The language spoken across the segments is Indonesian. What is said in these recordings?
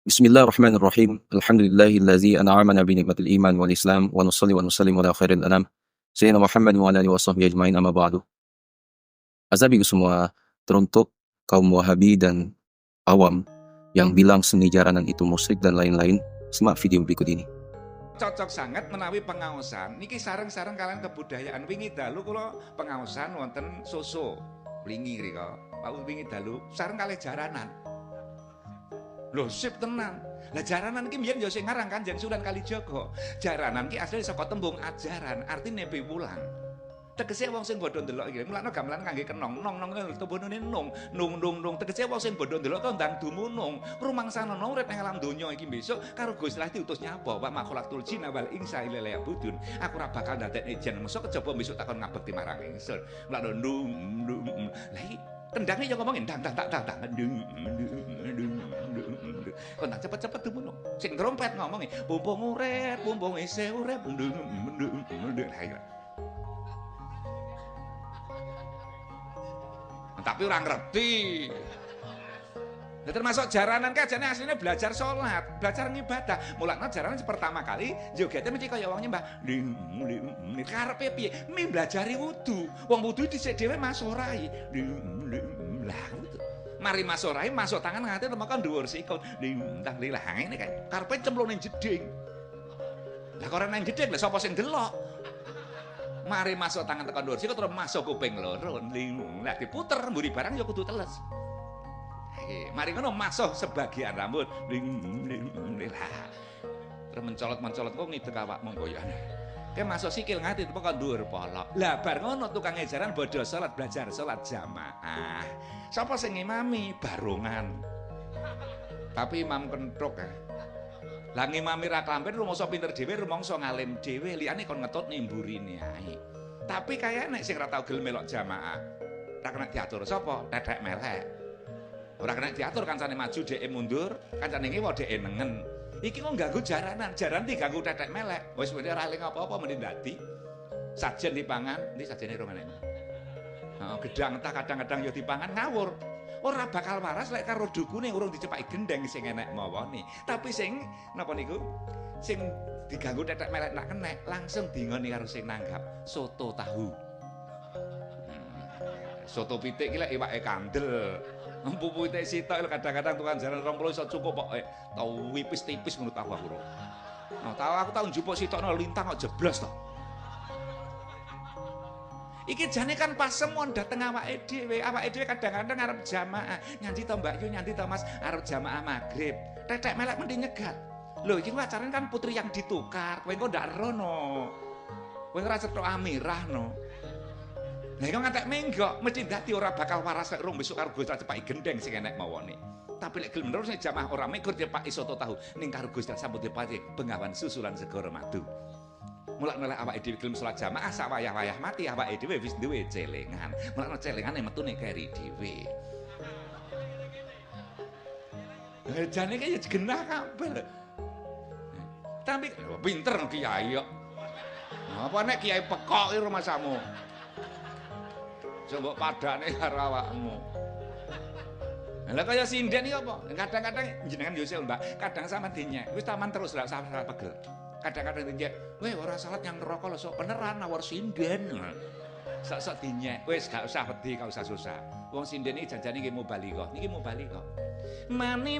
Bismillahirrahmanirrahim. Alhamdulillahillazi an'amana bi ni'matil iman wal islam wa nusalli wa nusallimu ala khairil anam sayyidina Muhammad wa ala alihi washabbihi ajmain amma ba'du. Azabigu semua teruntuk kaum Wahabi dan awam yang bilang seni jaranan itu musyrik dan lain-lain, simak video berikut ini. Cocok sangat menawi pengaosan niki sareng-sareng kalian kebudayaan. Wingi dalu kula pengaosan wonten soso wingi rika Pak wingi dalu sareng kalih jaranan. Lho sip tenan. Lah jaranan ki mbiyen ya sing ngarang Kanjeng Sunan Kalijaga. Jaranan ki asline saka tembung ajaran, artine piwulang. Tegese wong sing bodho ndelok iki, mulane gamelan kangge kenong, nong tembone nung. Tegese wong sing bodho ndelok kok ndang dumunung. Rumangsana urip ning alam donya iki besok karo Gusti Allah diutus nyapa, Pak makhlukul jinna wal insa ila budun. Aku ora bakal ndadekne jen musuh kejaba besok takon ngabekti marang ingsun. Mulane nung. Lah iki kendangnya yang ngomongin dang kok nang cepet-cepet dumunung. Sing trompet ngomongin pumpung urip, pumpung isih urip, tapi orang ngerti. Nah, termasuk jaranan kajane aslinya belajar sholat, belajar ngibadah. Mulane jaranan pertama kali jogete mesti kaya wong nyembah. Karepe piye? Mi belajari wudu. Wong wudu dhisik dhewe masorai. Lah wudu. Mari masorai masuk tangan ngate temekan dhuwur sikut. Entah lilah ngene kae. Karepe cemplung ning jeding. Lah kok ora nang jeding lha sapa sing delok? Mari masuk tangan tekan dhuwur sikut terus masuk kuping loro. Lah diputer mburi barang ya kudu teles. Mari ngono masuk sebagian rambut. Terus mencolot-mencolot kok ngidek awakmu koyo ana. Kayak masuk sikil ngati tekan dhuwur polok. Lah bar ngono tukang ejaran bodho salat belajar salat jamaah. Sapa sing ngimami barongan. Tapi imam kenthuk ya. Lah ngimami ra klampen rumangsa pinter dhewe, rumangsa ngalim dhewe, liyane kon ngetut nimburine ae. Tapi kaya nek sing ra tau gelem melok jamaah, ra kena diatur sapa? Tetek melek. Ora kena diatur kancane maju dhek mundur, kancane ngewo dhek nengen. Iki kok ganggu jaranan, jaran diganggu tetek melek. Wis wene ora eling apa-apa mending dadi. Sajen dipangan, ndi sajene rong enek. Heeh, gedang entah kadang-kadang ya dipangan ngawur. Ora bakal waras lek karo dukune urung dicepaki gendeng sing enek mawone. Tapi sing napa niku? Sing diganggu tetek melek nak kenek, langsung dingoni karo sing nanggap soto tahu. Soto pitik ki lek iwake kandel. Empu pitik sitok kadang-kadang tukang jaran 20 iso cukup kok tau wipis tipis menurut aku. Nah, aku tau njupuk sitokno lintang kok jeblos to. Iki jane kan pas semon dateng awake dhewe. Awake dhewe kadang-kadang arep jamaah. Nyanti to Mbak Yu, nyanti to Mas, arep jamaah magrib. Tetek melek mending nyegat. Lho iki acarane kan putri yang ditukar. Kowe engko ndak erono. Kowe ora cetok amirah no. Lah iku ngantek menggok, mesti dadi ora bakal waras lek rong besok karo Gusti cepaki gendeng sing enek mawone. Tapi lek gelem terus jamaah ora mekur cepaki soto tahu ning karo Gusti sambut dipati bengawan susulan segara madu. Mulane awake dhewe gelem salat jamaah sak wayah-wayah mati awake dhewe wis duwe celengan. Mulane celengane metune keri dhewe. Jane kaya genah kabeh. Tapi pinter kiai kok. Apa nek kiai pekok iki rumasamu? Coba padane karo awakmu. Lah kaya sinden iki apa? Kadang-kadang jenengan yo Mbak, kadang sampean dinyek, wis taman terus lak sampean pegel. Kadang-kadang dinyek, "Weh ora salat yang neraka lho, sok beneran nawar sinden." Sok-sok dinyek, wis gak usah wedi, gak usah susah. Wong sinden iki janjane nggih mubaligh. Niki mubaligh. Mani.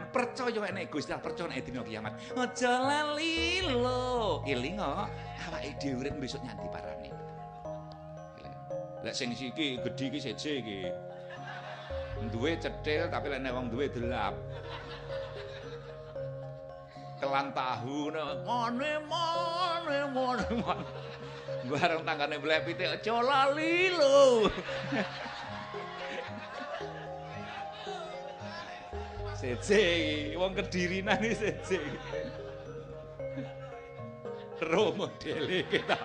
Percaya enek Gusti Allah, percaya enek dina kiamat. Aja lali lho. Eling kok awake dhewe urip besok nyanti parane. Lek sing iki gedhi iki seje iki. Duwe cetil tapi lek nek wong duwe delap. Kelan tahu mane. Bareng tanggane blek pitik aja lali lho. Seje wong kedirinan iki seje. Ro modele kita.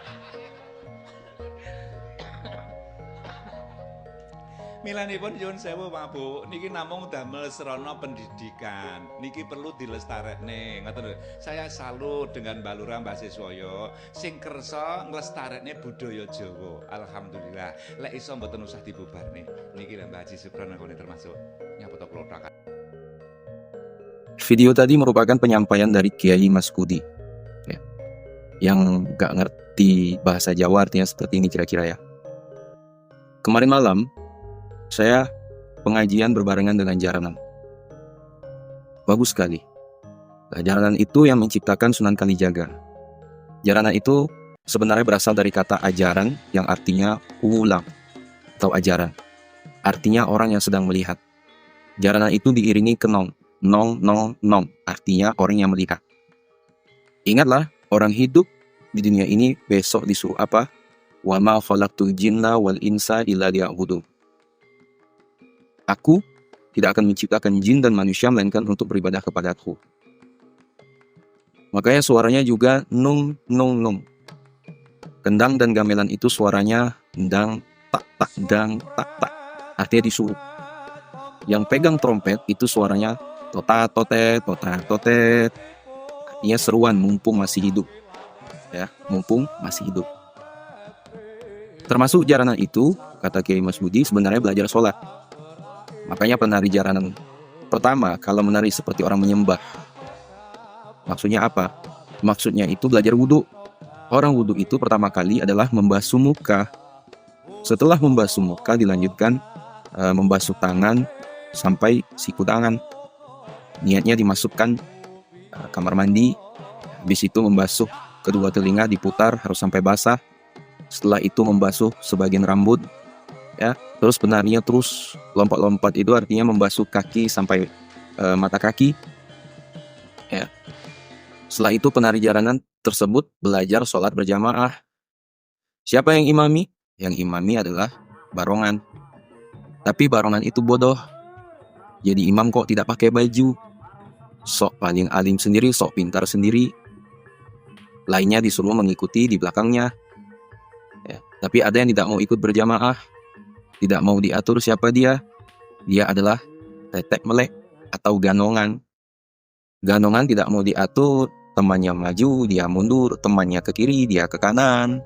Milanipun nyuwun sewu Pak Bu, niki namung damel srana pendidikan. Niki perlu dilestarekne, ngoten lho. Saya salut dengan Mbak Lurah Mbak Siswaya sing kersa nglestarekne budaya Jawa. Alhamdulillah. Lek iso mboten usah dibubarne. Niki Mbak Haji Sukron ngene termasuk nyapa to klothak. Video tadi merupakan penyampaian dari Kiai Mas Kudi, ya, yang gak ngerti bahasa Jawa artinya seperti ini kira-kira ya. Kemarin malam saya pengajian berbarengan dengan Jaranan. Bagus sekali. Nah, Jaranan itu yang menciptakan Sunan Kalijaga. Jaranan itu sebenarnya berasal dari kata ajaran yang artinya ulang atau ajaran. Artinya orang yang sedang melihat. Jaranan itu diiringi kenong. Nong, nong, nong. Artinya orang yang melihat. Ingatlah, orang hidup di dunia ini besok disuruh apa? Wa ma khalaqtul jinna wal insa illa liya'budun. Aku tidak akan menciptakan jin dan manusia melainkan untuk beribadah kepadaku. Makanya suaranya juga nung, nung, nung. Kendang dan gamelan itu suaranya dang, tak, tak, dang, tak, tak. Artinya disuruh. Yang pegang trompet itu suaranya tota, totet, tota, totet. Artinya seruan mumpung masih hidup. Ya, mumpung masih hidup. Termasuk jaranan itu, kata Kiai Mas Budi, sebenarnya belajar sholat. Makanya penari jaranan pertama, kalau menari seperti orang menyembah. Maksudnya apa? Maksudnya itu belajar wudhu. Orang wudhu itu pertama kali adalah membasuh muka. Setelah membasuh muka dilanjutkan membasuh tangan sampai siku tangan. Niatnya dimasukkan kamar mandi. Habis itu membasuh kedua telinga, diputar harus sampai basah. Setelah itu membasuh sebagian rambut. Ya, terus penarinya terus lompat-lompat, itu artinya membasuh kaki sampai mata kaki. Ya. Setelah itu penari jaranan tersebut belajar sholat berjamaah. Siapa yang imami? Yang imami adalah barongan. Tapi barongan itu bodoh. Jadi imam kok tidak pakai baju. Sok paling alim sendiri, sok pintar sendiri. Lainnya disuruh mengikuti di belakangnya. Ya. Tapi ada yang tidak mau ikut berjamaah. Tidak mau diatur siapa dia. Dia adalah tetek melek atau ganongan. Ganongan tidak mau diatur. Temannya maju, dia mundur. Temannya ke kiri, dia ke kanan.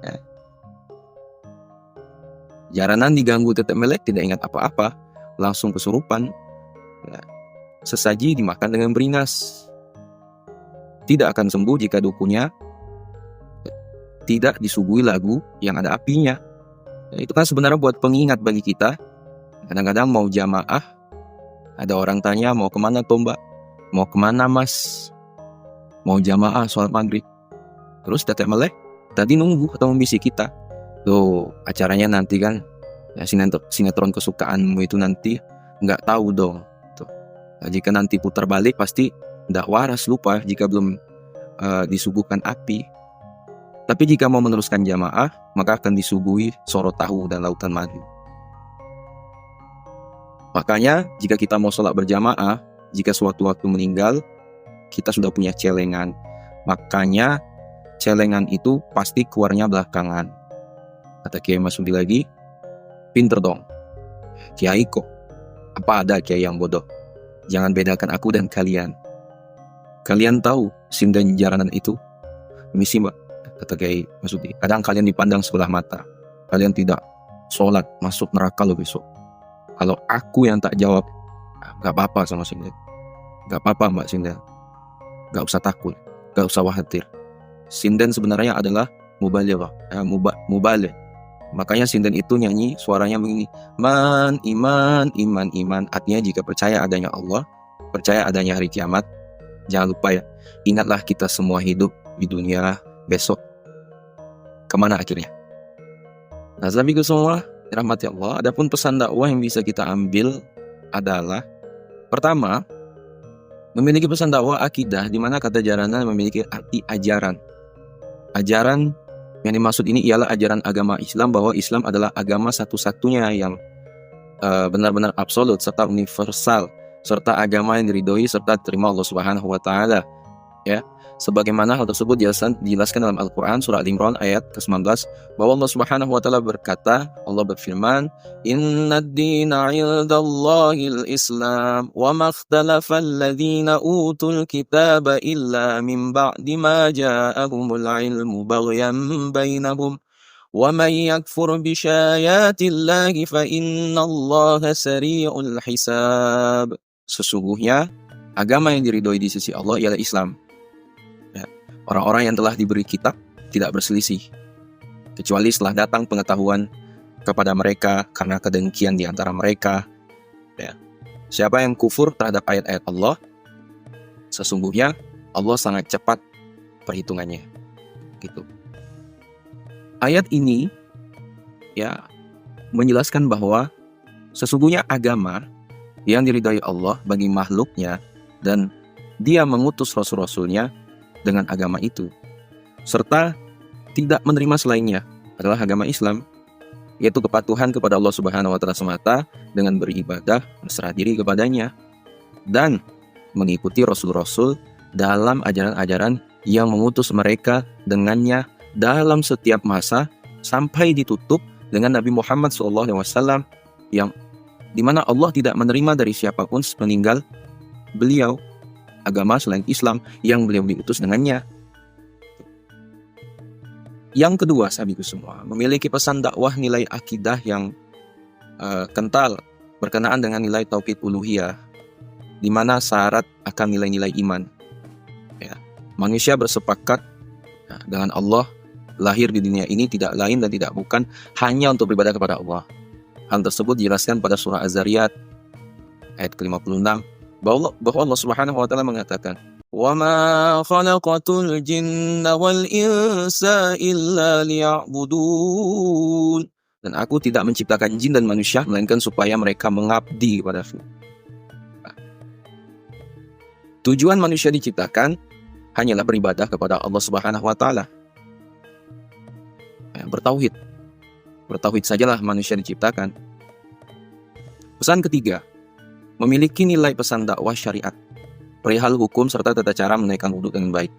Ya. Jaranan diganggu tetek melek, tidak ingat apa-apa. Langsung kesurupan. Ya. Sesaji dimakan dengan beringas. Tidak akan sembuh jika dukunya tidak disuguhi lagu yang ada apinya. Ya, itu kan sebenarnya buat pengingat bagi kita. Kadang-kadang mau jamaah, ada orang tanya, mau kemana Tomba? Mau kemana Mas? Mau jamaah sholat maghrib. Terus tetek melek tadi nunggu atau membisik kita. Tuh acaranya nanti kan, ya, sinetron kesukaanmu itu nanti nggak tahu dong. Tuh. Nah, jika nanti putar balik pasti nggak waras, lupa jika belum disuguhkan api. Tapi jika mau meneruskan jamaah, maka akan disuguhi sorot tahu dan lautan madu. Makanya jika kita mau sholat berjamaah, jika sewaktu-waktu meninggal, kita sudah punya celengan. Makanya celengan itu pasti keluarnya belakangan. Kata Kiai Mas Budi lagi, pinter dong. Kiai kok, apa ada kiai yang bodoh? Jangan bedakan aku dan kalian. Kalian tahu sinden jaranan itu? Misi mbak, kata Kiai Mas Budi. Kadang kalian dipandang sebelah mata. Kalian tidak sholat, masuk neraka lo besok. Kalau aku yang tak jawab, gak apa-apa sama sinden. Gak apa-apa mbak sinden. Gak usah takut, gak usah khawatir. Sinden sebenarnya adalah mubaligh, mubaligh. Makanya sinden itu nyanyi suaranya begini, man, iman, iman, iman. Artinya jika percaya adanya Allah, percaya adanya hari kiamat, jangan lupa ya, ingatlah kita semua hidup di dunia besok. Kemana akhirnya? Nah, sahabatku semua, dirahmati Allah. Adapun pesan dakwah yang bisa kita ambil adalah, pertama, memiliki pesan dakwah akidah, di mana kata jaranan memiliki arti ajaran. Ajaran yang dimaksud ini ialah ajaran agama Islam, bahwa Islam adalah agama satu-satunya yang benar-benar absolut serta universal, serta agama yang diridhoi serta diterima Allah Subhanahu wa taala. Ya. Sebagaimana hal tersebut dijelaskan dalam Al-Quran surah Al-Imran ayat ke-19, bahwa Allah Subhanahu wa taala berkata, Allah berfirman, "Inna ad-dina 'indallahil Islam, wa ma ikhtalafa alladhina utul kitaba illa min ba'di ma ja'ahumul 'ilmu baghyan bainahum, وَمَن يَكْفُرْ بِآيَاتِ اللَّهِ فَإِنَّ اللَّهَ سَرِيعُ الْحِسَابِ. Sesungguhnya agama yang diridhoi di sisi Allah ialah Islam. Ya. Orang-orang yang telah diberi kitab tidak berselisih, kecuali setelah datang pengetahuan kepada mereka karena kedengkian di antara mereka. Ya. Siapa yang kufur terhadap ayat-ayat Allah, sesungguhnya Allah sangat cepat perhitungannya. Gitu. Ayat ini ya menjelaskan bahwa sesungguhnya agama yang diridhai Allah bagi makhluknya, dan Dia mengutus rasul-rasulnya dengan agama itu, serta tidak menerima selainnya adalah agama Islam, yaitu kepatuhan kepada Allah Subhanahu wa Ta'ala semata dengan beribadah, berserah diri kepadanya, dan mengikuti rasul-rasul dalam ajaran-ajaran yang mengutus mereka dengannya dalam setiap masa sampai ditutup dengan Nabi Muhammad SAW, yang dimana Allah tidak menerima dari siapapun sepeninggal beliau agama selain Islam yang beliau diutus dengannya. Yang kedua, sahabatku semua, memiliki pesan dakwah nilai akidah yang kental berkenaan dengan nilai tauhid uluhiyah, di mana syarat akan nilai-nilai iman. Ya. Manusia bersepakat dengan Allah lahir di dunia ini tidak lain dan tidak bukan hanya untuk beribadah kepada Allah. Hal tersebut dijelaskan pada surah Az-Zariyat ayat ke-56 bahwa Allah Subhanahu wa Ta'ala mengatakan, وَمَا خَلَقْتُ الْجِنَّ وَالْإِنسَ إِلَّا لِيَعْبُدُونَ. Dan aku tidak menciptakan jin dan manusia melainkan supaya mereka mengabdi kepadaku. Tujuan manusia diciptakan hanyalah beribadah kepada Allah Subhanahu wa Ta'ala. Bertauhid. Bertauhid sajalah manusia diciptakan. Pesan ketiga, memiliki nilai pesan dakwah syariat, perihal hukum serta tata cara menaikkan wudhu dengan baik.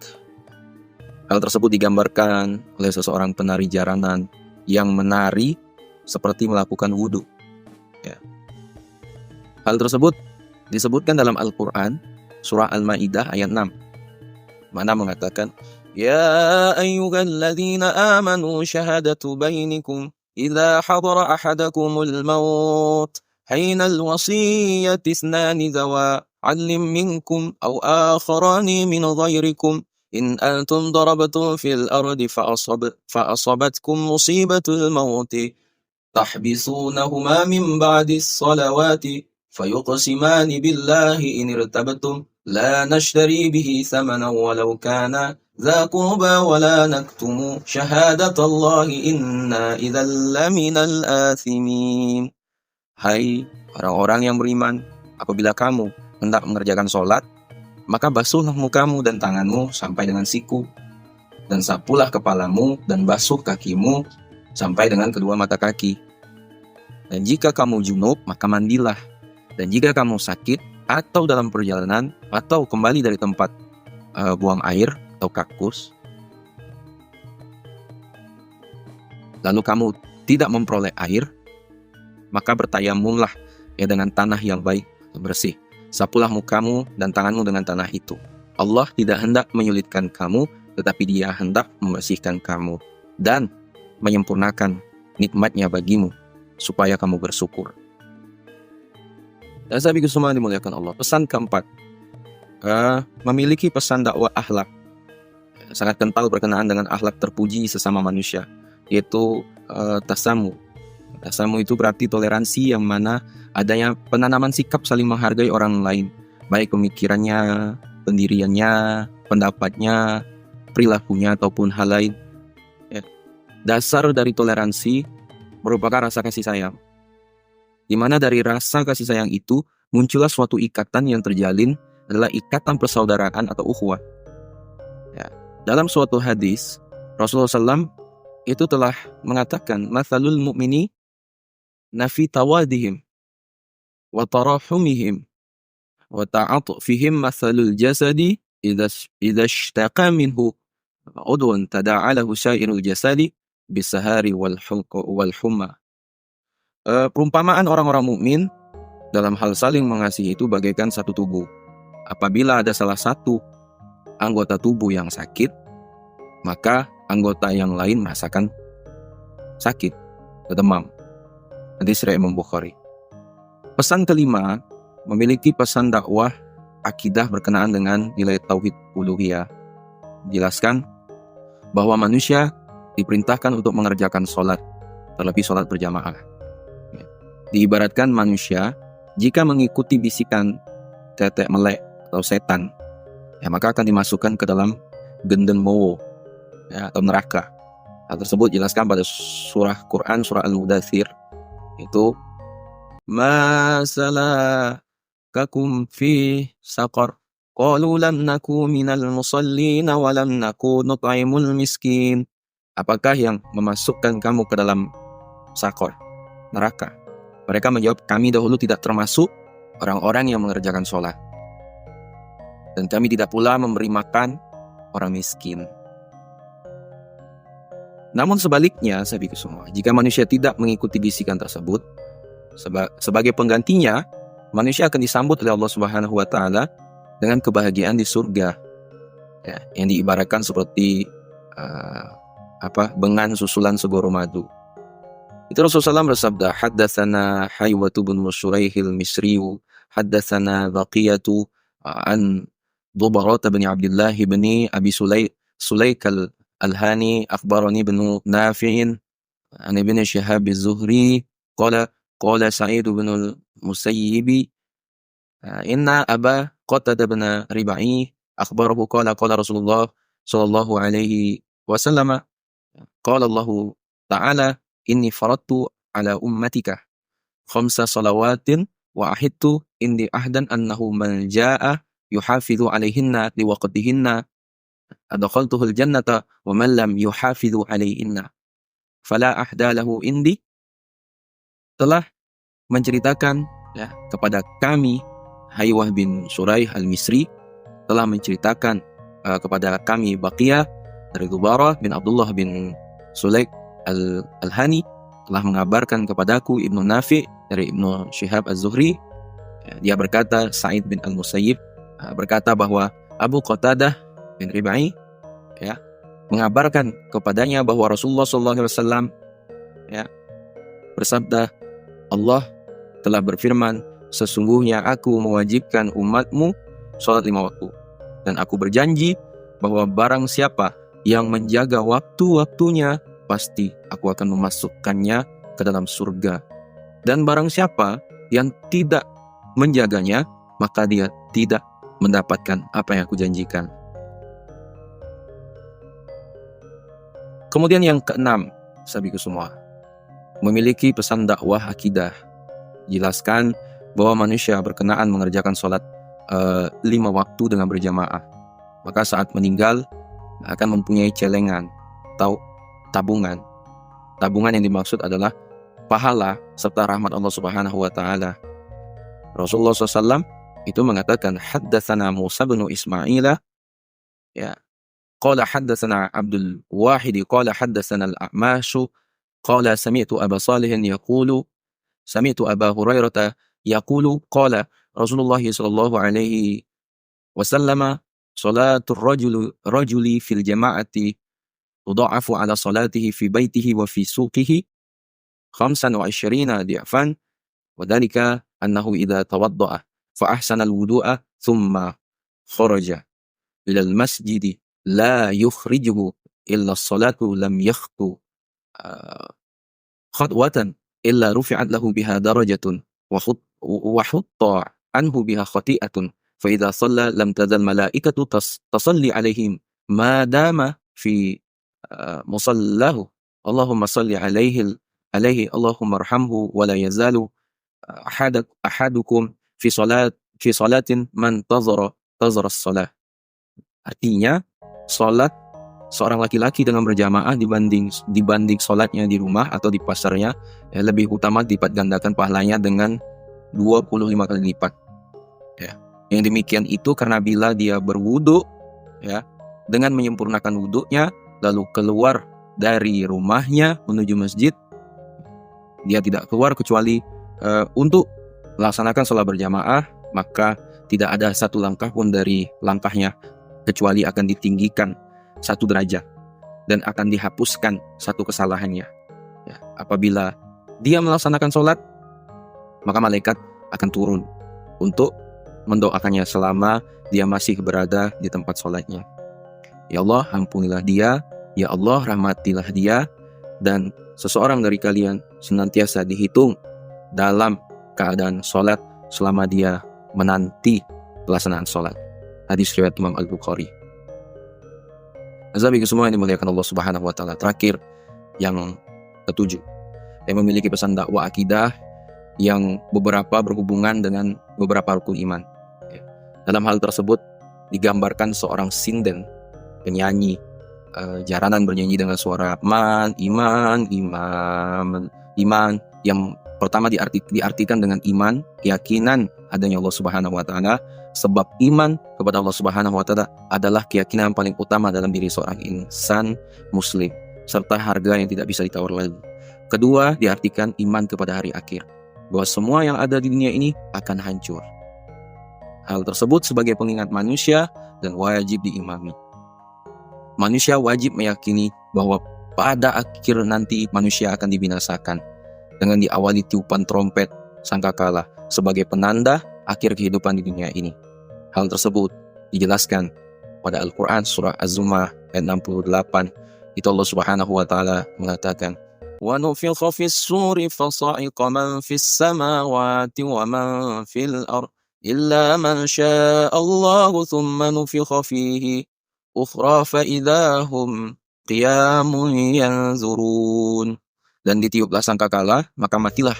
Hal tersebut digambarkan oleh seseorang penari jaranan yang menari seperti melakukan wudhu. Ya. Hal tersebut disebutkan dalam Al-Quran, surah Al-Ma'idah ayat 6, mana mengatakan, Ya ayyuhalladzina amanu syahadatu bainikum idza hadara ahadakumul maut hinal wasiyyati ithnani dhawa adlim minkum aw akharani min ghairikum in antum darabtum fil ardi fa'asabatkum musibatul mauti tahbisunahuma min ba'dis salawati fayuqsimani billahi in irtabtum la nashtari bihi thamanan walau kana dha qurba wa la naktumu syahadatallahi inna idzal laminal athimin. Hai orang-orang yang beriman, apabila kamu hendak mengerjakan sholat, maka basuhlah mukamu dan tanganmu sampai dengan siku, dan sapulah kepalamu dan basuh kakimu sampai dengan kedua mata kaki. Dan jika kamu junub, maka mandilah. Dan jika kamu sakit atau dalam perjalanan atau kembali dari tempat buang air atau kakus, lalu kamu tidak memperoleh air, maka bertayamumlah dengan tanah yang baik dan bersih. Sapulah mukamu dan tanganmu dengan tanah itu. Allah tidak hendak menyulitkan kamu, tetapi Dia hendak membersihkan kamu dan menyempurnakan nikmatnya bagimu, supaya kamu bersyukur. Dan sahabatku semua dimuliakan Allah. Pesan keempat, memiliki pesan dakwah akhlak, sangat kental berkenaan dengan akhlak terpuji sesama manusia, yaitu tasamu. Tasamu itu berarti toleransi yang mana adanya penanaman sikap saling menghargai orang lain, baik pemikirannya, pendiriannya, pendapatnya, perilakunya ataupun hal lain. Ya. Dasar dari toleransi merupakan rasa kasih sayang, di mana dari rasa kasih sayang itu muncullah suatu ikatan yang terjalin adalah ikatan persaudaraan atau ukhuwah. Ya. Dalam suatu hadis, Rasulullah SAW itu telah mengatakan, Mathalul mu'mini nafi tawadihim wa tarahumihim wa ta'atufihim mathalul jasadi idza ishtaqa minhu udwan tada'alahu syairul jasadi bisahari wal humma. Perumpamaan orang-orang mukmin dalam hal saling mengasihi itu bagaikan satu tubuh. Apabila ada salah satu anggota tubuh yang sakit, maka anggota yang lain merasakan sakit, demam. Hadis riwayat Imam Bukhari. Pesan kelima, memiliki pesan dakwah akidah berkenaan dengan nilai tauhid uluhiyah. Jelaskan bahwa manusia diperintahkan untuk mengerjakan sholat, terlebih sholat berjamaah. Diibaratkan manusia jika mengikuti bisikan tetek melek atau setan, maka akan dimasukkan ke dalam gendeng mowo, atau neraka. Hal tersebut jelaskan pada surah Quran, surah Al-Mudaththir, itu masalakakum fi saqar qalu lam naku minal musallin wa lam naku nut'imul miskin. Apakah yang memasukkan kamu ke dalam sakor, neraka? Mereka menjawab, kami dahulu tidak termasuk orang-orang yang mengerjakan sholat, dan kami tidak pula memberi makan orang miskin. Namun sebaliknya, sahabatku semua, jika manusia tidak mengikuti bisikan tersebut, sebagai penggantinya, manusia akan disambut oleh Allah Subhanahu wa Ta'ala dengan kebahagiaan di surga, yang diibaratkan seperti bengan susulan segoro madu. Itu Rasulullah SAW bersabda, haddatsana Haywatu bin Shuraihil Misriyu, haddatsana Baqiyatu an Dubarata bin Abdullah bin Abi Sulaik al-Hani, akhbarani bin Nafi'in an Ibn Shihab az-Zuhri qala Sa'id bin al-Musayyib inna Aba Qatada bin Rib'i akhbarahu qala Rasulullah sallallahu alaihi wasallam qala Allah Ta'ala inni faradtu ala ummatika khamsa salawatin wa ahidtu indi ahdan annahu man jaa yuhafidhu alaihinna liwaqtihinna adkhaltuhul jannata wa man lam yuhafidhu alaihinna fala ahda lahu indi. Telah menceritakan kepada kami, Haywah bin Shuraih al-Misri telah menceritakan kepada kami Baqiyah dari Dubarah bin Abdullah bin Sulaik al-Hani telah mengabarkan kepadaku Ibnu Nafi' dari Ibnu Shihab az-Zuhri. Dia berkata, Sa'id bin al-Musayyib berkata bahwa Abu Qatadah bin Rib'i mengabarkan kepadanya bahwa Rasulullah SAW bersabda, Allah telah berfirman, sesungguhnya aku mewajibkan umatmu sholat 5 waktu, dan aku berjanji bahwa barang siapa yang menjaga waktu-waktunya pasti aku akan memasukkannya ke dalam surga, dan barang siapa yang tidak menjaganya maka dia tidak mendapatkan apa yang aku janjikan. Kemudian yang keenam, sahabatku semua, memiliki pesan dakwah akidah. Jelaskan bahwa manusia berkenaan mengerjakan sholat 5 waktu dengan berjamaah, maka saat meninggal akan mempunyai celengan atau tabungan. Tabungan yang dimaksud adalah pahala serta rahmat Allah Subhanahu wa Ta'ala. Rasulullah SAW itu mengatakan, haddatsana Musa bin Ismail qala haddatsana Abdul Wahid qala haddatsana al-A'mash qala sami'tu Aba Salih yaqulu sami'tu Aba Hurairah yaqulu qala Rasulullah sallallahu alaihi wasallam salatul rajuli fil jama'ati tudha'afu ala salatihi fi baitihi wa fi suqihi 25 di'fan wa dhalika annahu idza tawadda'a fa ahsana al-wudu'a thumma kharaja ila al-masjidi la yukhrijuhu illa as-salatu lam yakhtu khatwatan illa rufi'at lahu biha darajatun wa hutta anhu biha khati'atun fa idza shalla lam tazal malaikatu tasalli alaihim ma dama fi musallahu Allahumma salli alaihi Allahumma arhamhu wa la yazalu ahadukum fi salatin man tazara as-salah. Artinya, salat seorang laki-laki dengan berjamaah dibanding salatnya di rumah atau di pasarnya lebih utama, lipat gandakan pahalanya dengan 25 kali lipat. Yang demikian itu karena bila dia berwudu dengan menyempurnakan wudunya lalu keluar dari rumahnya menuju masjid, dia tidak keluar kecuali untuk melaksanakan sholat berjamaah, maka tidak ada satu langkah pun dari langkahnya kecuali akan ditinggikan 1 derajat dan akan dihapuskan 1 kesalahannya. Ya, apabila dia melaksanakan sholat, maka malaikat akan turun untuk mendoakannya selama dia masih berada di tempat sholatnya. Ya Allah, ampunilah dia. Ya Allah, rahmatilah dia. Dan seseorang dari kalian senantiasa dihitung dalam keadaan sholat selama dia menanti pelaksanaan sholat. Hadis riwayat Imam Al-Bukhari. Azabi semua yang dimuliakan Allah Subhanahu wa taala. Terakhir, yang ketujuh, yang memiliki pesan dakwah akidah yang beberapa berhubungan dengan beberapa rukun iman. Dalam hal tersebut digambarkan seorang sinden, penyanyi, jaranan bernyanyi dengan suara iman, yang pertama diartikan dengan iman, keyakinan adanya Allah Subhanahu wa taala, sebab iman kepada Allah Subhanahu wa taala adalah keyakinan paling utama dalam diri seorang insan muslim, serta harga yang tidak bisa ditawar lagi. Kedua, diartikan iman kepada hari akhir, bahwa semua yang ada di dunia ini akan hancur. Hal tersebut sebagai pengingat manusia dan wajib diimami. Manusia wajib meyakini bahwa pada akhir nanti manusia akan dibinasakan dengan diawali tiupan trompet sangkakala sebagai penanda akhir kehidupan di dunia ini. Hal tersebut dijelaskan pada Al-Quran surah Az-Zumar ayat 68. Itu Allah Subhanahu wa taala mengatakan, "Wa nufikha fis suri fasa'iqa man fis samawati wa man fil ardh illa man syaa Allah thumma nufikha fihi ukhra fa idahum qiyamun yanzurun." Dan ditiuplah sangkakala, maka matilah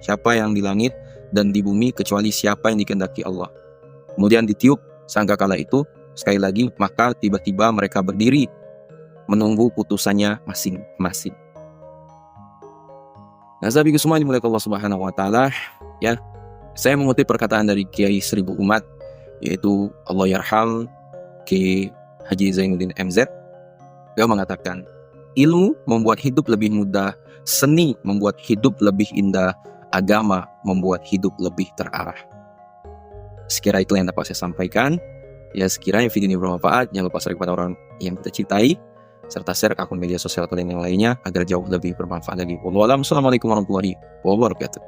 siapa yang di langit dan di bumi kecuali siapa yang dikehendaki Allah. Kemudian ditiup sangkakala itu sekali lagi, maka tiba-tiba mereka berdiri menunggu putusannya masing-masing. Nazabi semua dimuliakan Allah Subhanahu wa taala. Ya, saya mengutip perkataan dari Kiai Seribu Umat, yaitu Allah Yarham Ki Haji Zainuddin MZ. Beliau mengatakan, ilmu membuat hidup lebih mudah, seni membuat hidup lebih indah, agama membuat hidup lebih terarah. Sekira itu yang dapat saya sampaikan. Ya, sekiranya video ini bermanfaat, jangan lupa share kepada orang yang kita cintai, serta share ke akun media sosial kalian yang lainnya agar jauh lebih bermanfaat lagi. Wallahualam. Assalamualaikum warahmatullahi wabarakatuh.